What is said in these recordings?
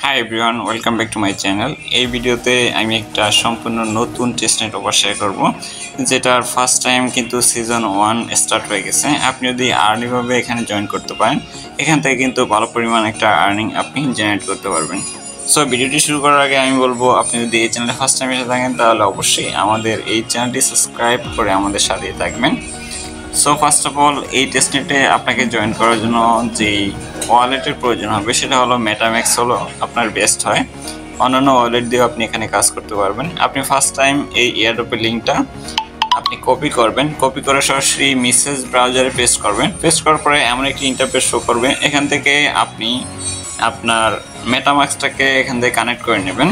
Hi everyone, welcome back to my channel. এই ভিডিওতে আমি একটা সম্পূর্ণ নতুন টেস্টনেট অফার শেয়ার করব, যেটার ফার্স্ট টাইম কিন্তু সিজন 1 স্টার্ট হয়ে গেছে। আপনি যদি আর্নিংভাবে এখানে জয়েন করতে পারেন, এখান থেকে কিন্তু ভালো পরিমাণ একটা আর্নিং আপনি জেনারেট করতে পারবেন। সো ভিডিওটি শুরু করার আগে আমি বলবো, আপনি যদি এই চ্যানেলে ফার্স্ট টাইম এসে থাকেন তাহলে অবশ্যই আমাদের এই চ্যানেলটি সাবস্ক্রাইব করে আমাদের সাথেই থাকবেন। সো ফার্স্ট অফ অল, এই টেস্টনেটে আপনাকে জয়েন করার জন্য যেই ওয়ালেটের প্রয়োজন হবে সেটা হলো মেটাম্যাক্স, হলো আপনার বেস্ট হয়। অন্যান্য ওয়ালেট দিয়েও আপনি এখানে কাজ করতে পারবেন। আপনি ফার্স্ট টাইম এই এয়ারড্রপের লিঙ্কটা আপনি কপি করবেন, কপি করে সরাসরি মেসেজ ব্রাউজারে পেস্ট করবেন। পেস্ট করার পরে এমন একটি ইন্টারফেস শো করবে, এখান থেকে আপনি আপনার মেটাম্যাক্সটাকে এখান থেকে কানেক্ট করে নেবেন।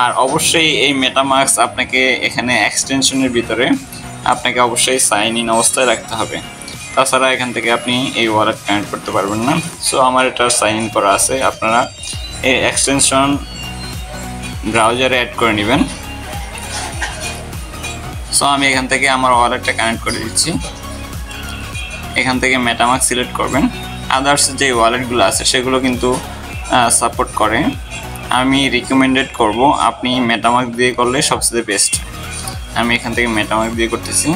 আর অবশ্যই এই মেটামাস্ক আপনাকে এখানে এক্সটেনশনের ভিতরে আপনাকে অবশ্যই সাইন ইন অবস্থায় রাখতে হবে, তাছাড়া এখান থেকে আপনি এই ওয়ালেট কানেক্ট করতে পারবেন না। সো আমার এটা সাইন ইন করা আছে, আপনারা এই এক্সটেনশন ব্রাউজারে অ্যাড করে নেবেন। সো আমি এখান থেকে আমার ওয়ালেটটা কানেক্ট করে দিচ্ছি। এখান থেকে মেটামাস্ক সিলেক্ট করবেন। আদার্স যে ওয়ালেটগুলো আছে সেগুলো কিন্তু সাপোর্ট করে। আমি রিকমেন্ডেড করব আপনি মেটামাস্ক দিয়ে করলে সবচেয়ে বেস্ট। আমি এখান থেকে মেটামাস্ক দিয়ে করতেছি।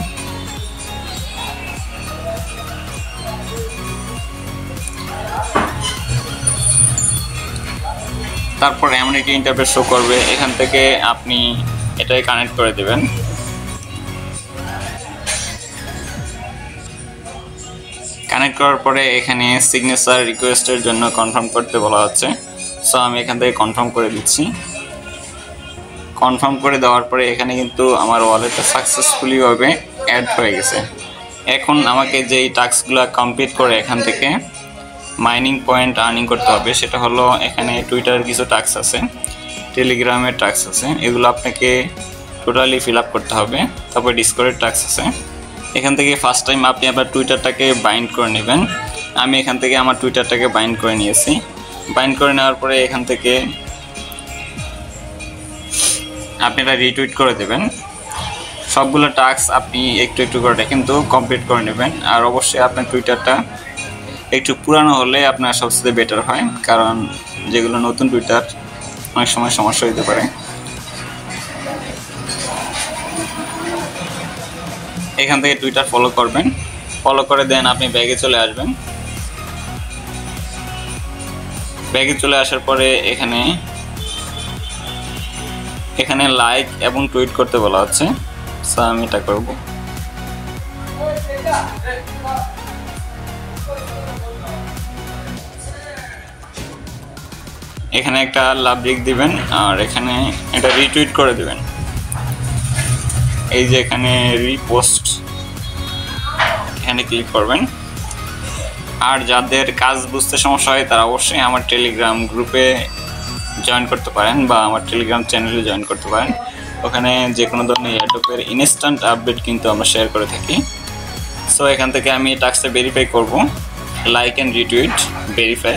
তারপর এমন একটি ইন্টারফেস শো করবে, এখান থেকে আপনি এটাই কানেক্ট করে দেবেন। কানেক্ট করার পরে এখানে সিগনেচার রিকোয়েস্টের জন্য কনফার্ম করতে বলা হচ্ছে। সো আমি এখান থেকে কনফার্ম করে দিচ্ছি। কনফার্ম করে দেওয়ার পরে এখানে কিন্তু আমার ওয়ালেটটা সাকসেসফুলি ভাবে অ্যাড হয়ে গেছে। এখন আমাকে যেই টাস্কগুলো কমপ্লিট করে এখান থেকে মাইনিং পয়েন্ট আর্নিং করতে হবে, সেটা হলো এখানে টুইটারের কিছু টাস্ক আছে, টেলিগ্রামের টাস্ক আছে, এগুলো আপনাকে টোটালি ফিল আপ করতে হবে। তারপর ডিসকর্ডের টাস্ক আছে। এখান থেকে ফার্স্ট টাইম আপনি আপনার টুইটারটাকে বাইন্ড করে নেবেন। আমি এখান থেকে আমার টুইটারটাকে বাইন্ড করে নিয়েছি। বাইন্ড করে নেওয়ার পরে এখান থেকে আপনি এটা রিটুইট করে দেবেন। সবগুলো টাস্ক আপনি একটু একটু করে কিন্তু কমপ্লিট করে নেবেন। আর অবশ্যই আপনার টুইটারটা একটু পুরানো হলে আপনার সবচেয়ে বেটার হয়, কারণ যেগুলো নতুন টুইটার অনেক সময় সমস্যা হতে পারে। এখান থেকে টুইটার ফলো করবেন, ফলো করে দেন আপনি ব্যাগে চলে আসবেন। ব্যাগে চলে আসার পরে এখানে লাইক এবং টুইট করতে বলা হচ্ছে। সো আমি এটা করব। এখানে একটা লাভ ব্রেক দিবেন আর এখানে এটা রিটুইট করে দিবেন। এই যে এখানে রিপোস্ট, এখানে ক্লিক করবেন। আর যাদের কাজ বুঝতে সমস্যা হয় তারা অবশ্যই আমার টেলিগ্রাম গ্রুপে জয়েন করতে পারেন বা আমার টেলিগ্রাম চ্যানেলে জয়েন করতে পারেন। ওখানে যে কোনো ধরনের এয়ারড্রপের ইনস্ট্যান্ট আপডেট কিন্তু আমরা শেয়ার করে থাকি। সো এখান থেকে আমি টাস্কটা ভেরিফাই করব, লাইক অ্যান্ড রিটুইট ভেরিফাই।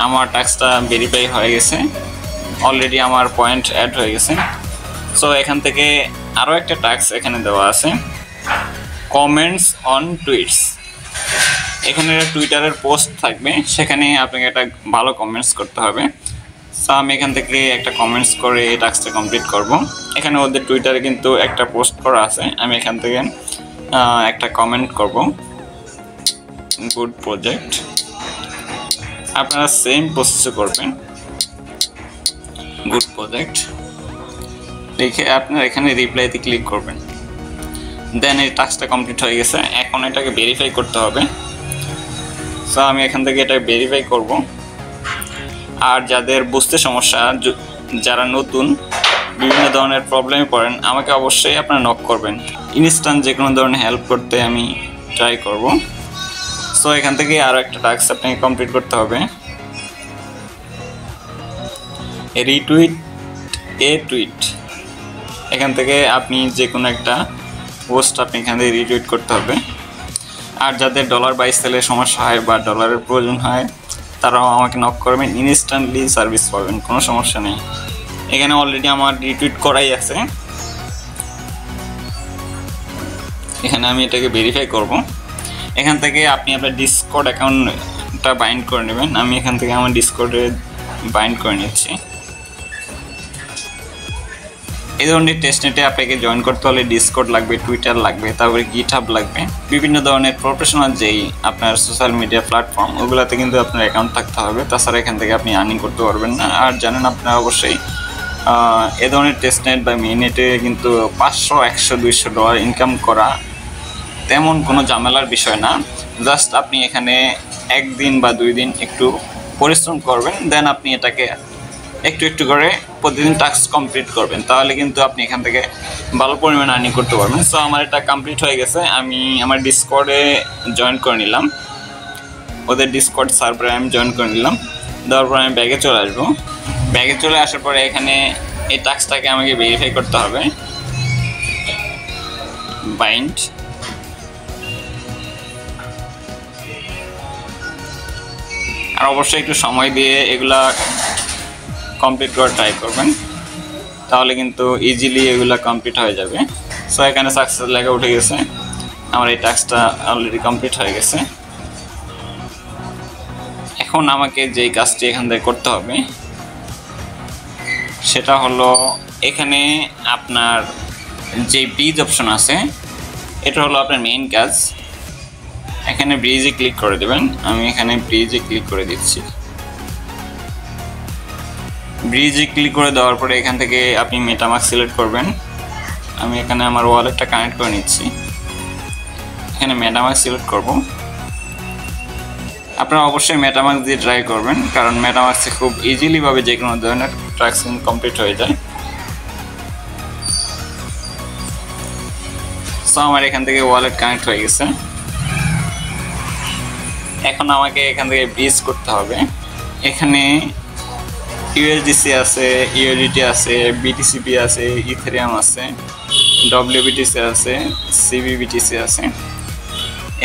আমার টাস্কটা ভেরিফাই হয়ে গেছে, অলরেডি আমার পয়েন্ট অ্যাড হয়ে গেছে। সো এখান থেকে আরও একটা টাস্ক এখানে দেওয়া আছে, কমেন্টস অন টুইটস। এখানে টুইটারের পোস্ট থাকবে, সেখানে আপনাকে একটা ভালো কমেন্টস করতে হবে। সো আমি এখান থেকে একটা কমেন্টস করে এই টাস্কটা কমপ্লিট করব। এখানে ওদের টুইটারে কিন্তু একটা পোস্ট করা আছে, আমি এখান থেকে একটা কমেন্ট করব, গুড প্রজেক্ট। আপনারা সেম প্রসেসে করবেন, গুড প্রজেক্ট লিখে আপনারা এখানে রিপ্লাইতে ক্লিক করবেন। দেন এই টাস্কটা কমপ্লিট হয়ে গেছে, এখন এটাকে ভেরিফাই করতে হবে। সো আমি এখান থেকে এটা ভেরিফাই করব। আর যাদের বুঝতে সমস্যা, যারা নতুন বিভিন্ন ধরনের প্রবলেমে পড়েন, আমাকে অবশ্যই আপনারা নক করবেন। ইনস্ট্যান্ট যে কোনো ধরনের হেল্প করতে আমি ট্রাই করব। সো এখান থেকে আরও একটা টাস্ক আপনাকে কমপ্লিট করতে হবে, রিটুইট এ টুইট। এখান থেকে আপনি যে কোনো একটা পোস্ট আপনি এখান থেকে রিটুইট করতে হবে। আর যাদের ডলার বাই সেলের সমস্যা হয় বা ডলারের প্রয়োজন হয়, তারাও আমাকে নক করবেন, ইনস্ট্যান্টলি সার্ভিস পাবেন, কোনো সমস্যা নেই। এখানে অলরেডি আমার রিটুইট করাই আছে। এখানে আমি এটাকে ভেরিফাই করব। এখান থেকে আপনি আপনার ডিসকর্ড অ্যাকাউন্ট ডিসকর্ডটা বাইন্ড করে নেবেন। আমি এখান থেকে আমার ডিসকর্ডে বাইন্ড করে নিচ্ছি। এই ধরনের টেস্টনেটে আপনাকে জয়েন করতে হলে ডিসকর্ড লাগবে, টুইটার লাগবে, তারপরে গিটহাব লাগবে, বিভিন্ন ধরনের প্রফেশনাল যেই আপনার সোশ্যাল মিডিয়া প্ল্যাটফর্ম ওগুলোতে কিন্তু আপনার অ্যাকাউন্ট থাকতে হবে, তাছাড়া এখান থেকে আপনি আর্নিং করতে পারবেন না। আর জানেন আপনারা অবশ্যই এ ধরনের টেস্টনেট বা মিনিটে কিন্তু $500, $100, $200 ইনকাম করা তেমন কোনো ঝামেলার বিষয় না। জাস্ট আপনি এখানে একদিন বা 2 দিন একটু পরিশ্রম করবেন, দেন আপনি এটাকে একটু একটু করে প্রতিদিন টাস্ক কমপ্লিট করবেন, তাহলে কিন্তু আপনি এখান থেকে ভালো পরিমাণে আর্নিং করতে পারবেন। সো আমার এটা কমপ্লিট হয়ে গেছে, আমি আমার ডিসকর্ডে জয়েন করে নিলাম, ওদের ডিসকর্ড সার্ভারে আমি জয়েন করে নিলাম। দেওয়ার পর আমি ব্যাগে চলে আসবো। ব্যাগে চলে আসার পরে এখানে এই টাস্কটাকে আমাকে ভেরিফাই করতে হবে, বাইন্ড। আর অবশ্যই একটু সময় দিয়ে এগুলা কমপ্লিট করার ট্রাই করবেন, তাহলে কিন্তু ইজিলি এগুলা কমপ্লিট হয়ে যাবে। সো এখানে সাকসেস লেখা উঠে গেছে, আমার এই টাস্কটা অলরেডি কমপ্লিট হয়ে গেছে। এখন আমাকে যেই কাজটি এখান থেকে করতে হবে সেটা হলো এখানে আপনার যে ব্রিজ অপশন আছে, এটা হলো আপনার মেইন কাজ। এখানে ব্রিজে ক্লিক করে দেবেন, আমি এখানে ব্রিজে ক্লিক করে দিচ্ছি। ব্রিজে ক্লিক করে দেওয়ার পরে এখান থেকে আপনি মেটামাস্ক সিলেক্ট করবেন। আমি এখানে আমার ওয়ালেটটা কানেক্ট করে নিচ্ছি, এখানে মেটামাস্ক সিলেক্ট করব। আপনারা অবশ্যই মেটামাস্ক দিয়ে ট্রাই করবেন, কারণ মেটামাস্কে খুব ইজিলি ভাবে যে কোনো ধরনের ট্রানজাকশন কমপ্লিট হয়ে যায়। সো আমার এখান থেকে ওয়ালেট কানেক্ট হয়ে গেছে। এখন আমাকে এখান থেকে ব্রিজ করতে হবে। এখানে ইউএসডিসি আছে, ইউএসডিটি আছে, বিটিসিপি আছে, ইথেরিয়াম আছে, ডব্লিউবিটিসি আছে, সিবিবিটিসি আছে।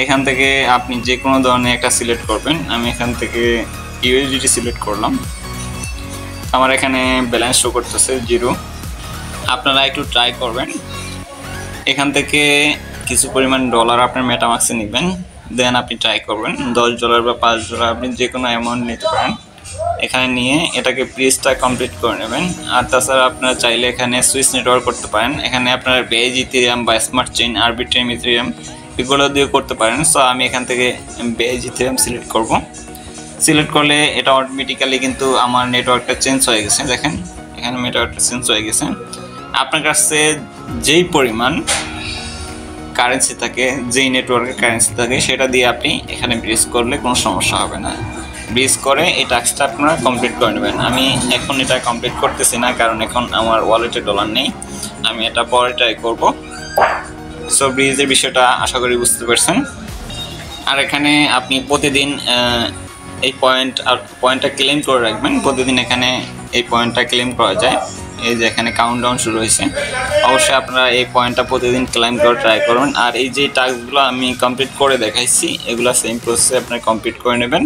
এখান থেকে আপনি যে কোনো ধরনের একটা সিলেক্ট করবেন। আমি এখান থেকে ইউএসডিটি সিলেক্ট করলাম, আমার এখানে ব্যালেন্স শো করতেছে 0। আপনারা একটু ট্রাই করবেন, এখান থেকে কিছু পরিমাণ ডলার আপনার মেটামাস্কে নেবেন, দেন আপনি ট্রাই করবেন। $10 বা $5 আপনি যে কোনো অ্যামাউন্ট নিতে পারেন। এখানে নিয়ে এটাকে ব্রিজটা কমপ্লিট করে নেবেন। আর তাছাড়া আপনারা চাইলে এখানে সুইচ নেটওয়ার্ক করতে পারেন, এখানে আপনারা বেজ ইথেরিয়াম বা স্মার্ট চেইন, আরবিট্রাম ইথেরিয়াম এগুলো দিয়ে করতে পারেন। সো আমি এখান থেকে বেজ ইথেরিয়াম সিলেক্ট করব। সিলেক্ট করলে এটা অটোমেটিক্যালি কিন্তু আমার নেটওয়ার্কটা চেঞ্জ হয়ে গেছে। দেখেন এখানে নেটওয়ার্কটা চেঞ্জ হয়ে গেছে। আপনার কাছে যেই পরিমাণ কারেন্সি থাকে, যেই নেটওয়ার্কের কারেন্সি থাকে, সেটা দিয়ে আপনি এখানে ব্রিজ করলে কোনো সমস্যা হবে না। ব্রিজ করে এই টাস্কটা আপনারা কমপ্লিট করে নেবেন। আমি এখন এটা কমপ্লিট করতেছি না, কারণ এখন আমার ওয়ালেটে ডলার নেই, আমি এটা পরে ট্রাই করব। সো ব্রিজের বিষয়টা আশা করি বুঝতে পারছেন। আর এখানে আপনি প্রতিদিন এই পয়েন্টটা ক্লেম করে রাখবেন। প্রতিদিন এখানে এই পয়েন্টটা ক্লেম করা যায়। এই যে এখানে কাউন্টডাউন শুরু হয়েছে, অবশ্যই আপনারা এই পয়েন্টটা প্রতিদিন ক্লেম করে ট্রাই করবেন। আর এই যে টাস্কগুলো আমি কমপ্লিট করে দেখাইছি, এগুলো সেম প্রসেসে আপনারা কমপ্লিট করে নেবেন।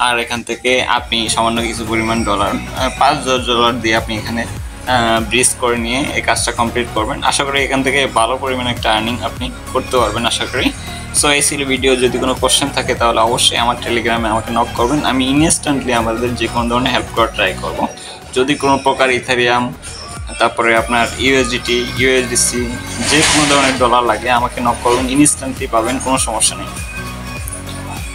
আর এখান থেকে আপনি সামান্য কিছু পরিমাণ ডলার, $5-10 দিয়ে আপনি এখানে ব্রিজ করে নিয়ে এই কাজটা কমপ্লিট করবেন। আশা করি এখান থেকে ভালো পরিমাণে একটা আর্নিং আপনি করতে পারবেন আশা করি। সো এই ছিল ভিডিও। যদি কোনো কোশ্চেন থাকে তাহলে অবশ্যই আমার টেলিগ্রামে আমাকে নক করবেন, আমি ইনস্ট্যান্টলি আমাদের যে কোনো ধরনের হেল্প করার ট্রাই করব। যদি কোনো প্রকার ইথেরিয়াম, তারপরে আপনার ইউএসডিটি, ইউএসডিসি যে কোনো ধরনের ডলার লাগে আমাকে নক করবেন, ইনস্ট্যান্টলি পাবেন, কোনো সমস্যা নেই।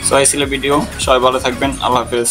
সো এই ছিল ভিডিও, সবাই ভালো থাকবেন, আল্লাহ হাফেজ।